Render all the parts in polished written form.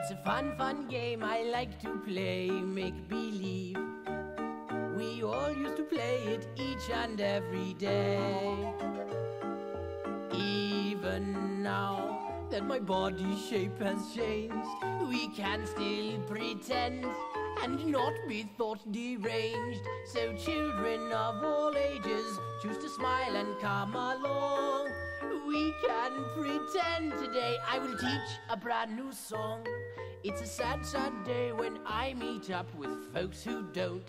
It's a fun game I like to play, make believe. We all used to play it each and every day. Even now that my body shape has changed, we can still pretend and not be thought deranged. So children of all ages choose to smile and come along. We can pretend today. I will teach a brand new song. It's a sad, sad day when I meet up with folks who don't.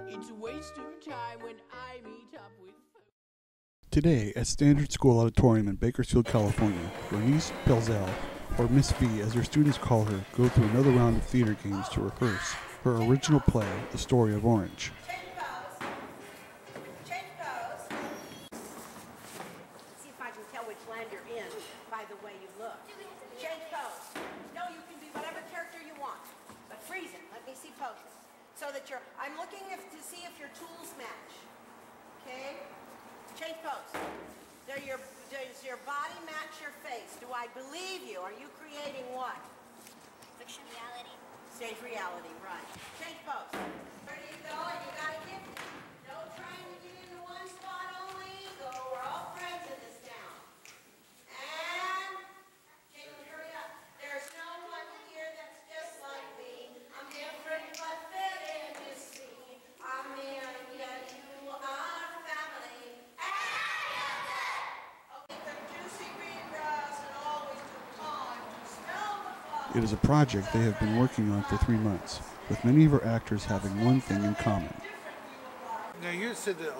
It's a waste of time when I meet up with folks. Today, at Standard School Auditorium in Bakersfield, California, Vernise, Pelzel, or Miss V as her students call her, go through another round of theater games to rehearse her original play, The Story of Orange. Change pose. See if I can tell which land you're in by the way you look. Change pose. No, you can be whatever character you want, but freeze it. Let me see poses. So that I'm looking to see if your tools match. Okay? Change pose. Does your body match your face? Do I believe you? Are you creating what? Fiction reality. Stage reality, right. Change pose. Where do you go? And you gotta get, no trying to get into one spot only. Go, we're all friends in this town. And, Caitlin, hurry up. There's no one here that's just like me. I'm different but fit in, you see. I'm in, yet you are family. Okay, the juicy green grass and always took time to smell the flowers. It is a project they have been working on for 3 months, with many of our actors having one thing in common. Now you said that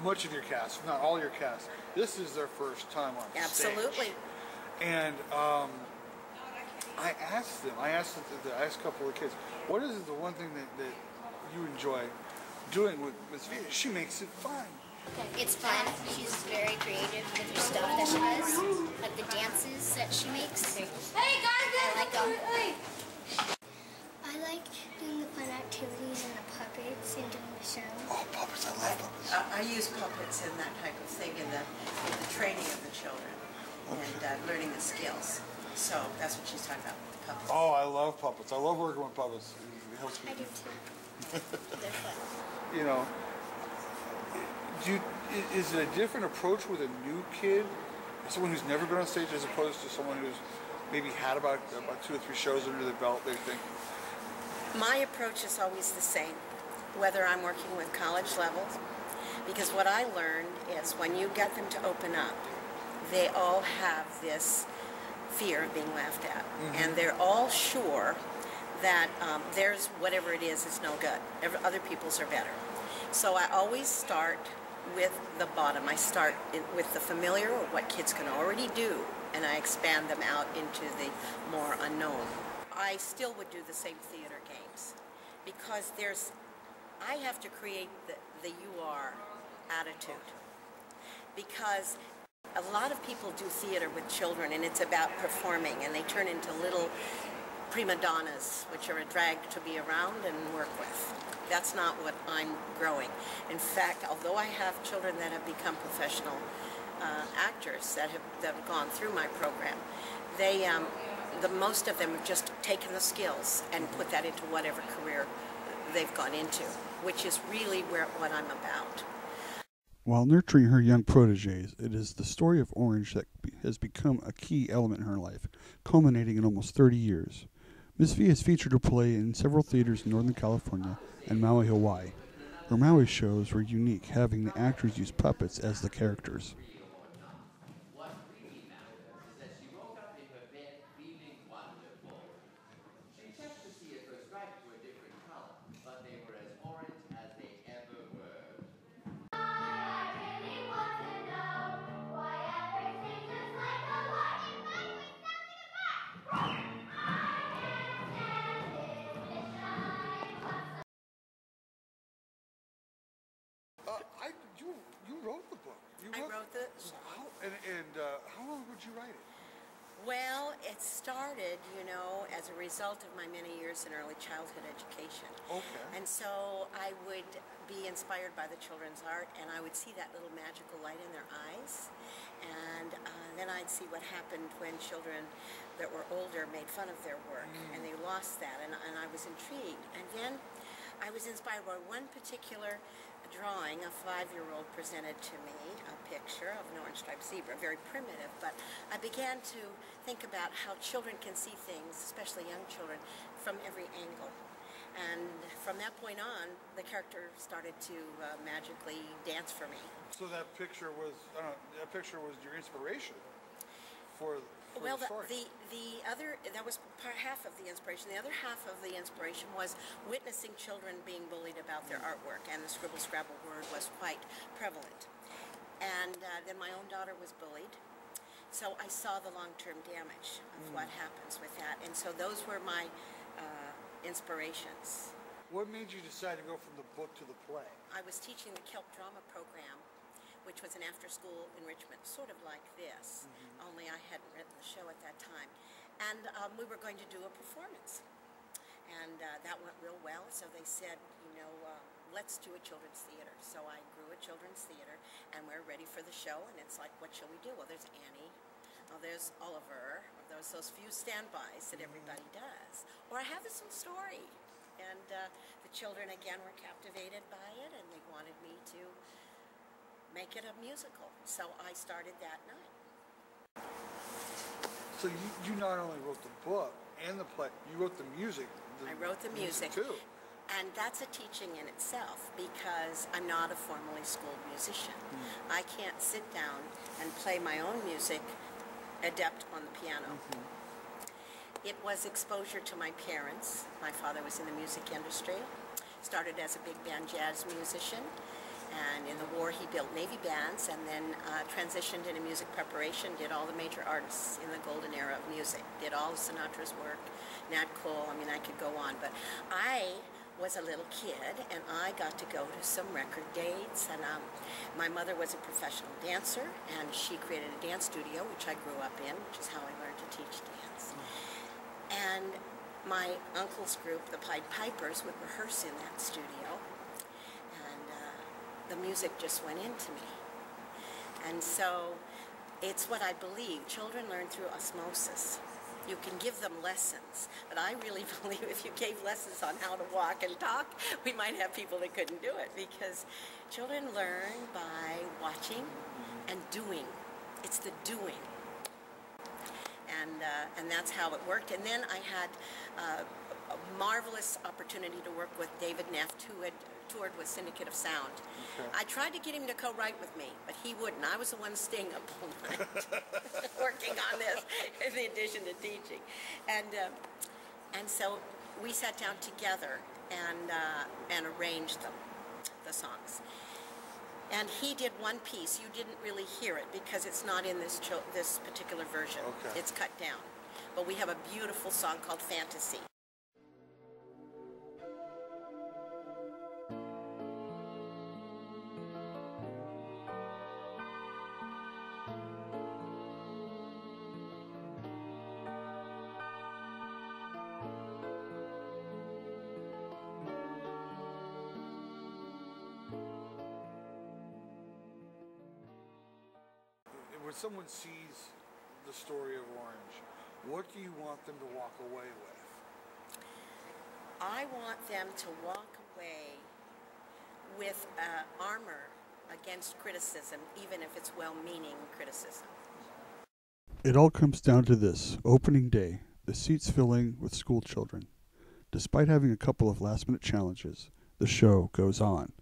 much of your cast, if not all your cast, this is their first time on Absolutely. stage. And I asked a couple of kids, what is the one thing that you enjoy doing with Miss V? She makes it fun. It's fun. She's very creative with her stuff that she does, like the dances that she makes. Hey guys, I like them. I like doing the fun activities and the puppets and doing the show. Oh, puppets! I love puppets. I use puppets in that type of thing in the training of the children and learning the skills. So that's what she's talking about with the puppets. Oh, I love puppets. I love working with puppets. It helps me. I do too. They're fun. You know, is it a different approach with a new kid, someone who's never been on stage, as opposed to someone who's maybe had about 2 or 3 shows under their belt? They think. My approach is always the same, whether I'm working with college levels, because what I learned is when you get them to open up, they all have this fear of being laughed at, and they're all sure that theirs, whatever it is no good. Other people's are better. So I always start with the bottom. I start with the familiar, or what kids can already do, and I expand them out into the more unknown. I still would do the same theater games because I have to create the you are attitude, because a lot of people do theater with children and it's about performing, and they turn into little prima donnas, which are a drag to be around and work with. That's not what I'm growing. In fact, although I have children that have become professional actors that have gone through my program, the most of them have just taken the skills and put that into whatever career they've gone into, which is really what I'm about. While nurturing her young proteges, it is the story of Orange that has become a key element in her life, culminating in almost 30 years. Miss V has featured her play in several theaters in Northern California and Maui, Hawaii. Her Maui shows were unique, having the actors use puppets as the characters. You wrote the book. I wrote the... How long would you write it? Well, it started, as a result of my many years in early childhood education. Okay. And so I would be inspired by the children's art, and I would see that little magical light in their eyes, and then I'd see what happened when children that were older made fun of their work, and they lost that, and I was intrigued. And then I was inspired by one particular drawing. A 5-year-old presented to me a picture of an orange striped zebra, very primitive, but I began to think about how children can see things, especially young children, from every angle. And from that point on, the character started to magically dance for me. So that picture was your inspiration for Well, the story. the other, that was half of the inspiration. The other half of the inspiration was witnessing children being bullied about their artwork, and the scribble scrabble word was quite prevalent. And then my own daughter was bullied, so I saw the long-term damage of what happens with that, and so those were my inspirations. What made you decide to go from the book to the play? I was teaching the Kelp Drama program, which was an after-school enrichment, sort of like this, only I hadn't written the show at that time. And we were going to do a performance. And that went real well, so they said, let's do a children's theater. So I grew a children's theater, and we're ready for the show, and it's like, what shall we do? Well, there's Annie. Oh, there's Oliver. There's those few standbys that everybody does. Or I have this little story. And the children, again, were captivated by it, and they wanted me to make it a musical. So I started that night. So you not only wrote the book and the play, you wrote the music. I wrote the music too. And that's a teaching in itself, because I'm not a formally schooled musician. I can't sit down and play my own music adept on the piano. It was exposure to my parents. My father was in the music industry, started as a big band jazz musician, and in the war he built Navy bands, and then transitioned into music preparation, did all the major artists in the golden era of music, did all of Sinatra's work, Nat Cole, I could go on, but I was a little kid, and I got to go to some record dates, and my mother was a professional dancer, and she created a dance studio, which I grew up in, which is how I learned to teach dance. And my uncle's group, the Pied Pipers, would rehearse in that studio, and the music just went into me. And so it's what I believe. Children learn through osmosis. You can give them lessons, but I really believe if you gave lessons on how to walk and talk, we might have people that couldn't do it, because children learn by watching and doing. It's the doing. And that's how it worked. And then I had a marvelous opportunity to work with David Neff, who had toured with Syndicate of Sound. Okay. I tried to get him to co-write with me, but he wouldn't. I was the one staying up all night working on this, in addition to teaching. And so we sat down together and arranged the songs. And he did one piece. You didn't really hear it because it's not in this particular version. Okay. It's cut down. But we have a beautiful song called Fantasy. When someone sees the story of Orange, what do you want them to walk away with? I want them to walk away with armor against criticism, even if it's well-meaning criticism. It all comes down to this. Opening day, the seats filling with school children. Despite having a couple of last-minute challenges, the show goes on.